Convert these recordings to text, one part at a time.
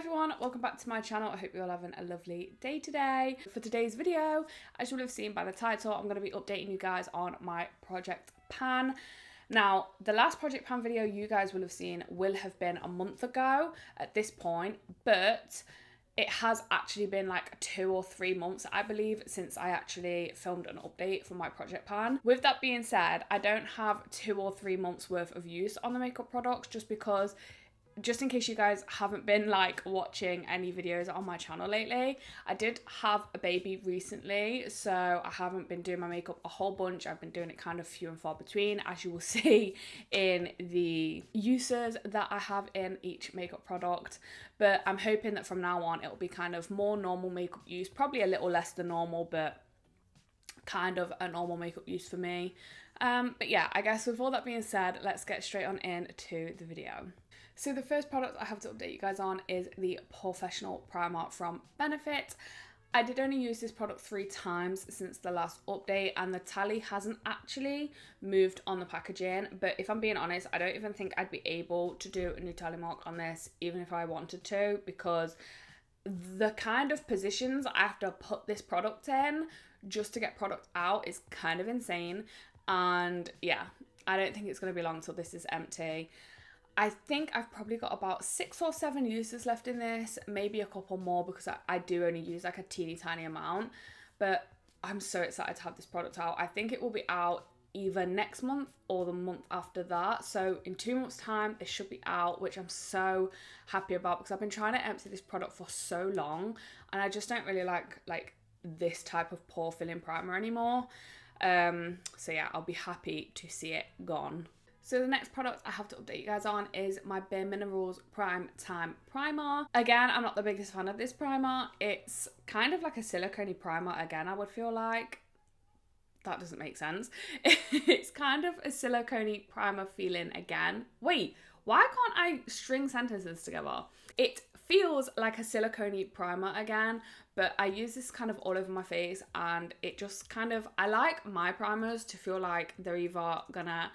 everyone, welcome back to my channel. I hope you're all having a lovely day today. For today's video, as you will have seen by the title, I'm going to be updating you guys on my project pan. Now, the last project pan video you guys will have seen will have been a month ago at this point, but it has actually been like 2 or 3 months, I believe, since I actually filmed an update for my project pan. With that being said, I don't have 2 or 3 months worth of use on the makeup products just in case you guys haven't been like watching any videos on my channel lately. I did have a baby recently, so I haven't been doing my makeup a whole bunch. I've been doing it kind of few and far between, as you will see in the uses that I have in each makeup product. But I'm hoping that from now on it'll be kind of more normal makeup use, probably a little less than normal, but kind of a normal makeup use for me. But yeah, I guess with all that being said, let's get straight on into the video. So the first product I have to update you guys on is the Professional Primer from Benefit. I did only use this product 3 times since the last update, and the tally hasn't actually moved on the packaging, but if I'm being honest, I don't even think I'd be able to do a new tally mark on this even if I wanted to, because the kind of positions I have to put this product in just to get product out is kind of insane. And yeah, I don't think it's going to be long till this is empty. I think I've probably got about 6 or 7 uses left in this, maybe a couple more, because I do only use like a teeny tiny amount, but I'm so excited to have this product out. I think it will be out either next month or the month after that, so in 2 months time it should be out, which I'm so happy about, because I've been trying to empty this product for so long and I just don't really like this type of pore filling primer anymore. So yeah, I'll be happy to see it gone. So the next product I have to update you guys on is my Bare Minerals Prime Time Primer. Again, I'm not the biggest fan of this primer. It's kind of like a silicone primer again, I would feel like. That doesn't make sense. It's kind of a silicone primer feeling again. Wait, why can't I string sentences together? It feels like a silicone primer again, but I use this kind of all over my face, and it just kind of, I like my primers to feel like they're either gonna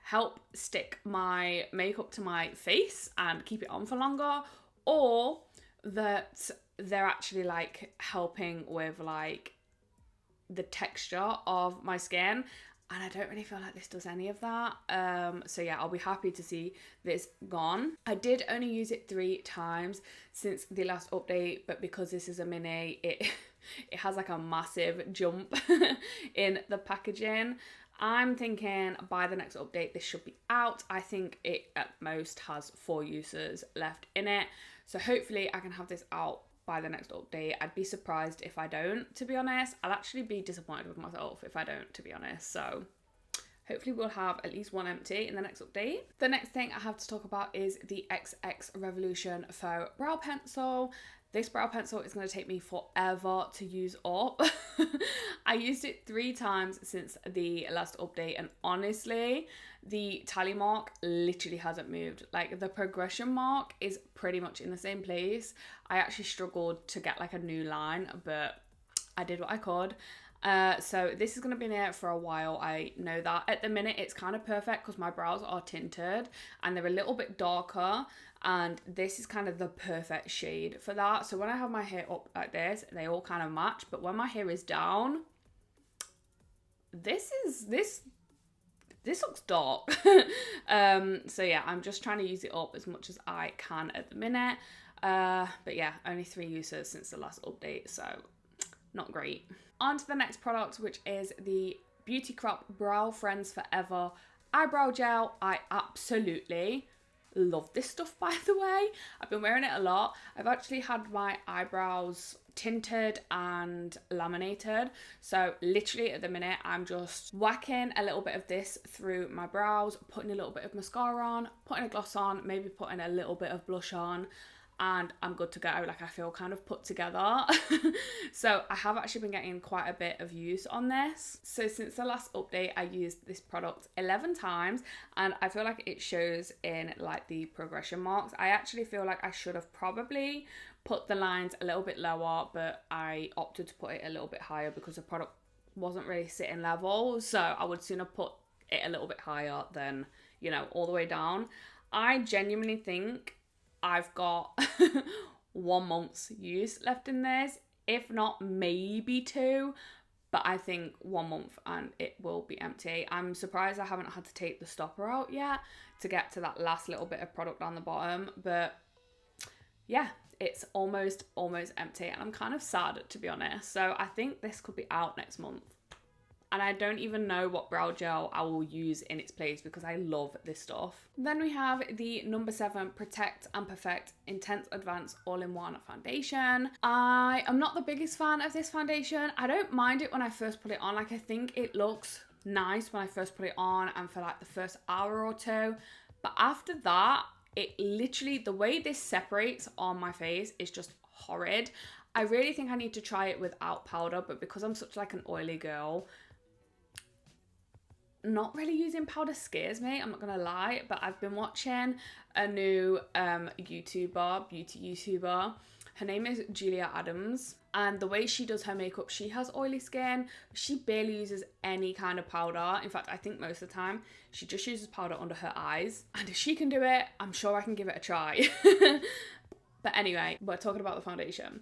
help stick my makeup to my face and keep it on for longer, or that they're actually like helping with like the texture of my skin, and I don't really feel like this does any of that. So yeah, I'll be happy to see this gone. I did only use it 3 times since the last update, but because this is a mini, it has like a massive jump in the packaging. I'm thinking by the next update this should be out. I think it at most has 4 uses left in it, so hopefully I can have this out by the next update. I'd be surprised if I don't, to be honest. I'll actually be disappointed with myself if I don't, to be honest. So hopefully we'll have at least 1 empty in the next update. The next thing I have to talk about is the XX Revolution Faux Brow Pencil. This brow pencil is going to take me forever to use up. I used it 3 times since the last update, and honestly, the tally mark literally hasn't moved. Like, the progression mark is pretty much in the same place. I actually struggled to get like a new line, but I did what I could. So this is going to be in there for a while, I know that. At the minute it's kind of perfect because my brows are tinted and they're a little bit darker, and this is kind of the perfect shade for that. So when I have my hair up like this, they all kind of match, but when my hair is down, this looks dark. So yeah, I'm just trying to use it up as much as I can at the minute. But yeah, only 3 uses since the last update, so not great. On to the next product, which is the Beauty Crop Brow Friends Forever Eyebrow Gel. I absolutely love this stuff, by the way. I've been wearing it a lot. I've actually had my eyebrows tinted and laminated, so literally at the minute I'm just whacking a little bit of this through my brows, putting a little bit of mascara on, putting a gloss on, maybe putting a little bit of blush on, and I'm good to go. Like, I feel kind of put together. So I have actually been getting quite a bit of use on this. So since the last update, I used this product 11 times, and I feel like it shows in like the progression marks. I actually feel like I should have probably put the lines a little bit lower, but I opted to put it a little bit higher because the product wasn't really sitting level. So I would sooner put it a little bit higher than, you know, all the way down. I genuinely think I've got 1 month's use left in this, if not maybe 2. But I think 1 month and it will be empty. I'm surprised I haven't had to take the stopper out yet to get to that last little bit of product on the bottom. But yeah, it's almost empty and I'm kind of sad, to be honest. So I think this could be out next month. And I don't even know what brow gel I will use in its place because I love this stuff. Then we have the number 7 Protect and Perfect Intense Advanced All-in-One Foundation. I am not the biggest fan of this foundation. I don't mind it when I first put it on. Like, I think it looks nice when I first put it on and for like the first hour or 2. But after that, it literally, the way this separates on my face is just horrid. I really think I need to try it without powder, but because I'm such like an oily girl, not really using powder scares me, I'm not gonna lie. But I've been watching a new beauty YouTuber. Her name is Julia Adams, and the way she does her makeup, she has oily skin. She barely uses any kind of powder. In fact, I think most of the time she just uses powder under her eyes, and if she can do it, I'm sure I can give it a try. But anyway, we're talking about the foundation.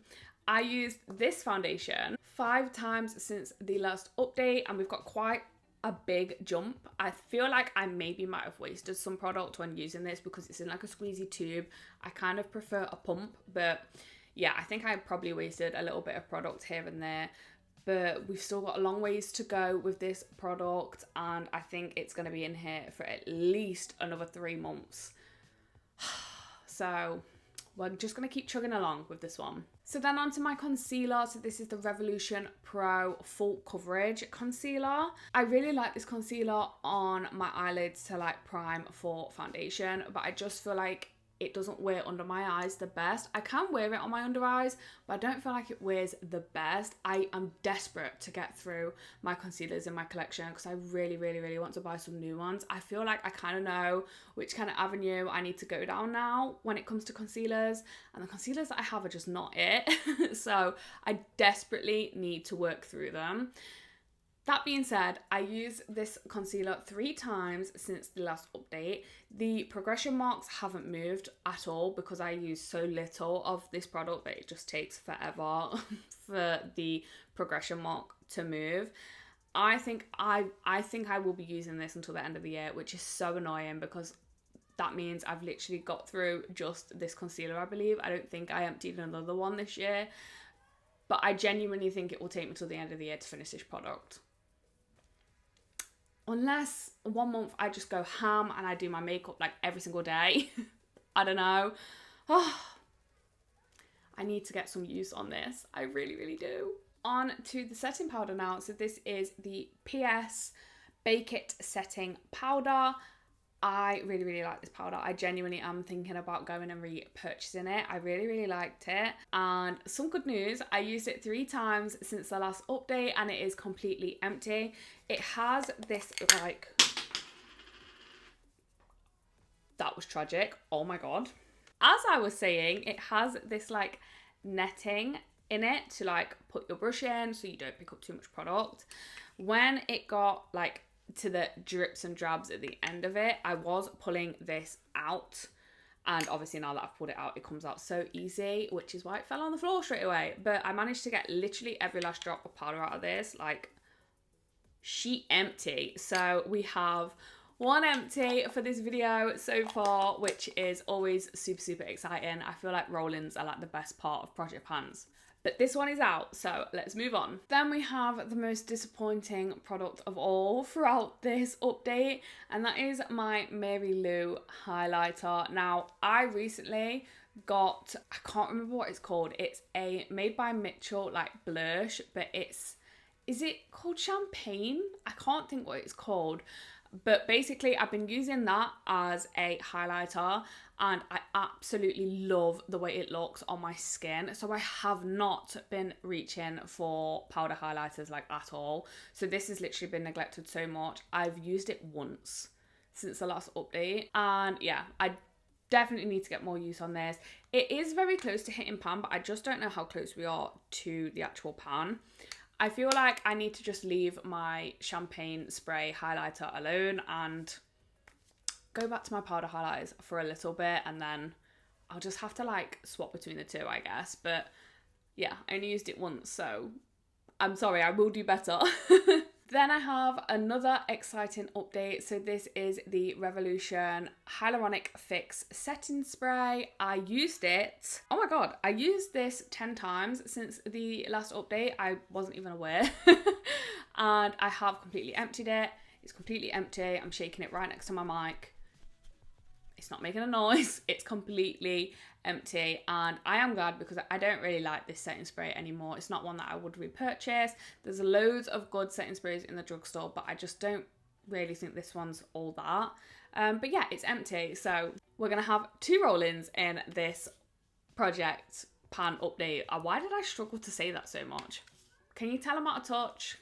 I used this foundation 5 times since the last update, and we've got quite a big jump. I feel like I maybe might have wasted some product when using this because it's in like a squeezy tube. I kind of prefer a pump, but yeah, I think I probably wasted a little bit of product here and there. But we've still got a long ways to go with this product, and I think it's going to be in here for at least another 3 months. So we're just going to keep chugging along with this one. So then onto my concealer. So this is the Revolution Pro Full Coverage Concealer. I really like this concealer on my eyelids to like prime for foundation, but I just feel like it doesn't wear under my eyes the best. I can wear it on my under eyes, but I don't feel like it wears the best. I am desperate to get through my concealers in my collection because I really want to buy some new ones. I feel like I kind of know which kind of avenue I need to go down now when it comes to concealers, and the concealers that I have are just not it. So I desperately need to work through them. That being said, I used this concealer 3 times since the last update. The progression marks haven't moved at all because I use so little of this product that it just takes forever for the progression mark to move. I think I will be using this until the end of the year, which is so annoying because that means I've literally got through just this concealer, I believe. I don't think I emptied another one this year, but I genuinely think it will take me till the end of the year to finish this product. Unless 1 month I just go ham and I do my makeup like every single day. I don't know. Oh, I need to get some use on this. I really do. On to the setting powder now. So this is the PS Bake It Setting Powder. I really like this powder. I genuinely am thinking about going and repurchasing it. I really liked it. And some good news, I used it 3 times since the last update and it is completely empty. It has this like, that was tragic. Oh my God. As I was saying, it has this like netting in it to like put your brush in so you don't pick up too much product. When it got like to the drips and drabs at the end of it, I was pulling this out, and obviously now that I've pulled it out, it comes out so easy, which is why it fell on the floor straight away. But I managed to get literally every last drop of powder out of this, like sheet empty. So we have 1 empty for this video so far, which is always super exciting. I feel like roll-ins are like the best part of project pans. But this one is out, so let's move on. Then we have the most disappointing product of all throughout this update, and that is my Mary Lou highlighter. Now, I recently got, I can't remember what it's called. It's a made by Mitchell like blush, but is it called Champagne? I can't think what it's called. But basically, I've been using that as a highlighter and I absolutely love the way it looks on my skin. So I have not been reaching for powder highlighters like at all. So this has literally been neglected so much. I've used it once since the last update. And yeah, I definitely need to get more use on this. It is very close to hitting pan, but I just don't know how close we are to the actual pan. I feel like I need to just leave my champagne spray highlighter alone and go back to my powder highlighters for a little bit, and then I'll just have to like swap between the two, I guess. But yeah, I only used it once, so I'm sorry, I will do better. Then I have another exciting update. So this is the Revolution Hyaluronic Fix Setting Spray. I used it, oh my god, I used this 10 times since the last update. I wasn't even aware. And I have completely emptied it. It's completely empty. I'm shaking it right next to my mic. It's not making a noise. It's completely empty, and I am glad because I don't really like this setting spray anymore. It's not one that I would repurchase. There's loads of good setting sprays in the drugstore, but I just don't really think this one's all that. But yeah, it's empty. So we're gonna have 2 roll-ins in this project pan update. Why did I struggle to say that so much? Can you tell I'm out of touch?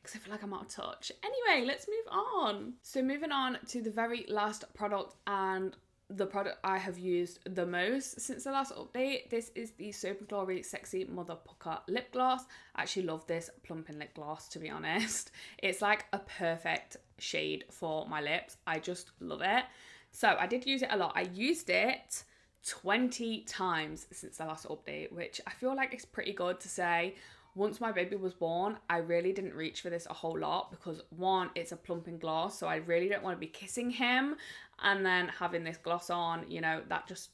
Because I feel like I'm out of touch. Anyway, let's move on. So moving on to the very last product, and the product I have used the most since the last update. This is the Soap & Glory Sexy Mother Pucker Lip Gloss. I actually love this plumping lip gloss, to be honest. It's like a perfect shade for my lips. I just love it. So I did use it a lot. I used it 20 times since the last update, which I feel like is pretty good to say. Once my baby was born, I really didn't reach for this a whole lot because one, it's a plumping gloss, so I really don't want to be kissing him and then having this gloss on, you know, that just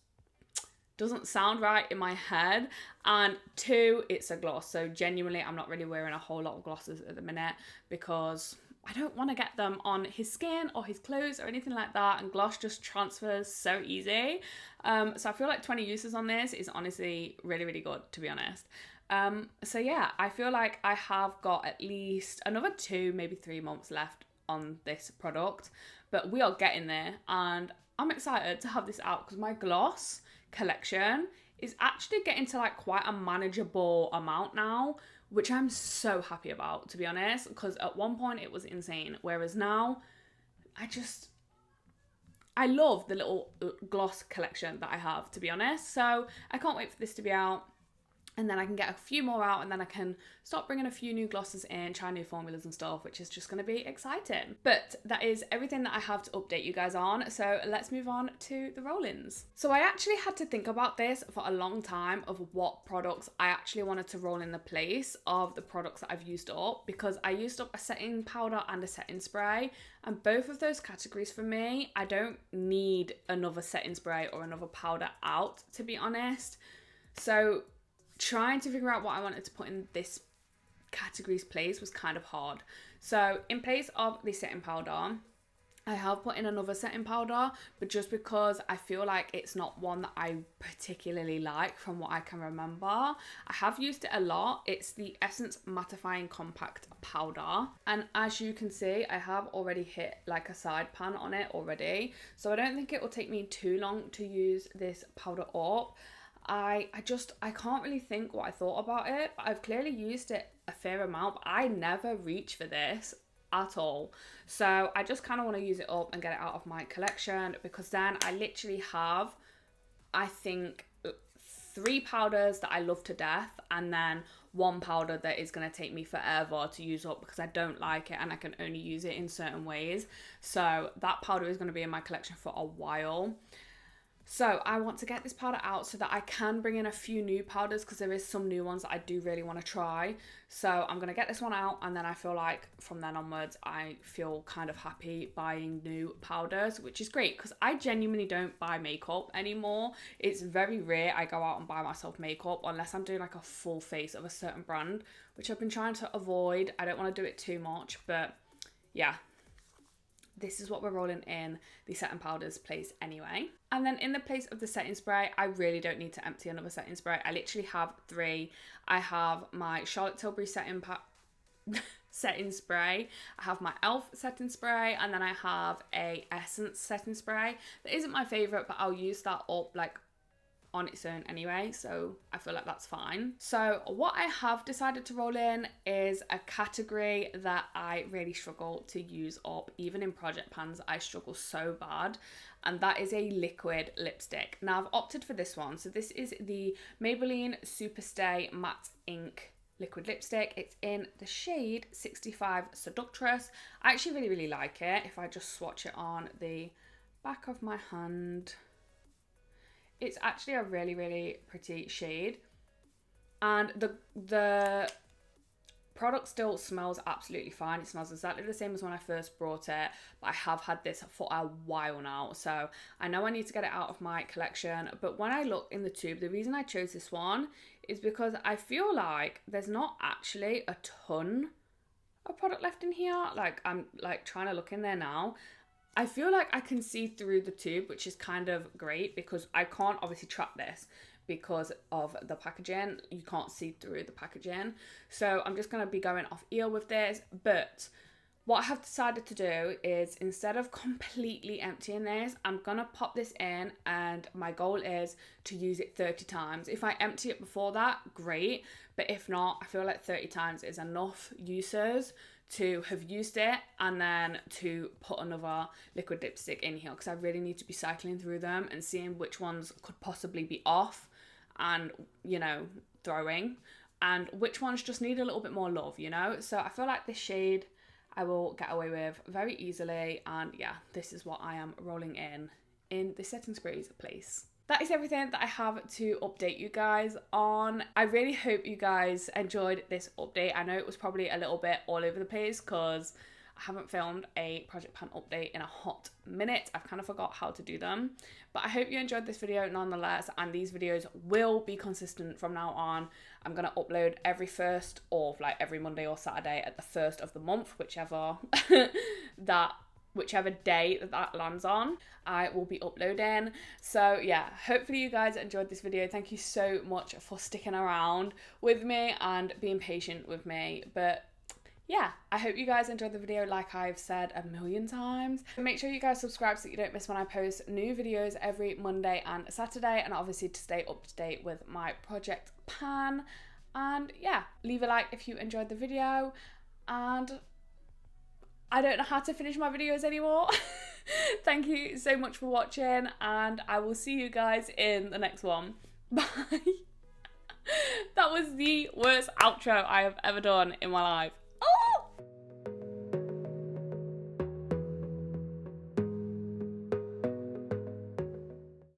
doesn't sound right in my head. And 2, it's a gloss, so genuinely I'm not really wearing a whole lot of glosses at the minute because I don't want to get them on his skin or his clothes or anything like that, and gloss just transfers so easy. So I feel like 20 uses on this is honestly really, really good, to be honest. So yeah, I feel like I have got at least another 2, maybe 3 months left on this product, but we are getting there, and I'm excited to have this out because my gloss collection is actually getting to like quite a manageable amount now, which I'm so happy about, to be honest, because at one point it was insane, whereas now I love the little gloss collection that I have, to be honest. So I can't wait for this to be out. And then I can get a few more out, and then I can start bringing a few new glosses in, try new formulas and stuff, which is just going to be exciting. But that is everything that I have to update you guys on. So let's move on to the roll-ins. So I actually had to think about this for a long time of what products I actually wanted to roll in the place of the products that I've used up, because I used up a setting powder and a setting spray, and both of those categories for me, I don't need another setting spray or another powder out, to be honest. So trying to figure out what I wanted to put in this category's place was kind of hard. So in place of the setting powder, I have put in another setting powder, but just because I feel like it's not one that I particularly like from what I can remember. I have used it a lot. It's the Essence Mattifying Compact Powder, and as you can see, I have already hit like a side pan on it already, so I don't think it will take me too long to use this powder up. I can't really think what I thought about it, but I've clearly used it a fair amount, but I never reach for this at all. So I just kind of want to use it up and get it out of my collection, because then I literally have, I think, 3 powders that I love to death, and then 1 powder that is going to take me forever to use up because I don't like it and I can only use it in certain ways. So that powder is going to be in my collection for a while. So I want to get this powder out so that I can bring in a few new powders, because there is some new ones that I do really want to try. So I'm going to get this one out, and then I feel like from then onwards I feel kind of happy buying new powders, which is great because I genuinely don't buy makeup anymore. It's very rare I go out and buy myself makeup unless I'm doing like a full face of a certain brand, which I've been trying to avoid. I don't want to do it too much, but yeah. This is what we're rolling in the setting powders place anyway. And then in the place of the setting spray, I really don't need to empty another setting spray. I literally have 3. I have my Charlotte Tilbury setting spray, I have my e.l.f. setting spray, and then I have a Essence setting spray. That isn't my favourite, but I'll use that up like on its own anyway, so I feel like that's fine. So what I have decided to roll in is a category that I really struggle to use up. Even in project pans, I struggle so bad, and that is a liquid lipstick. Now I've opted for this one. So this is the Maybelline Superstay Matte Ink liquid lipstick. It's in the shade 65 Seductress. I actually really, really like it. If I just swatch it on the back of my hand, It's actually a really, really pretty shade. And the product still smells absolutely fine. It smells exactly the same as when I first brought it, but I have had this for a while now, so I know I need to get it out of my collection. But when I look in the tube, the reason I chose this one is because I feel like there's not actually a ton of product left in here. Like, I'm like trying to look in there now. I feel like I can see through the tube, which is kind of great because I can't obviously track this because of the packaging. You can't see through the packaging. So I'm just going to be going off ear with this. But what I have decided to do is, instead of completely emptying this, I'm going to pop this in, and my goal is to use it 30 times. If I empty it before that, great. But if not, I feel like 30 times is enough uses to have used it and then to put another liquid lipstick in here, because I really need to be cycling through them and seeing which ones could possibly be off and, you know, throwing, and which ones just need a little bit more love, you know. So I feel like this shade I will get away with very easily, and yeah, this is what I am rolling in the setting sprays place. That is everything that I have to update you guys on. I really hope you guys enjoyed this update. I know it was probably a little bit all over the place because I haven't filmed a Project Pan update in a hot minute. I've kind of forgot how to do them. But I hope you enjoyed this video nonetheless, and these videos will be consistent from now on. I'm going to upload every first, or like every Monday or Saturday at the first of the month, whichever whichever day that lands on, I will be uploading. So yeah, hopefully you guys enjoyed this video. Thank you so much for sticking around with me and being patient with me. But yeah, I hope you guys enjoyed the video, like I've said a million times. Make sure you guys subscribe so that you don't miss when I post new videos every Monday and Saturday, and obviously to stay up to date with my Project Pan. And yeah, leave a like if you enjoyed the video, and I don't know how to finish my videos anymore. Thank you so much for watching, and I will see you guys in the next one. Bye. That was the worst outro I have ever done in my life.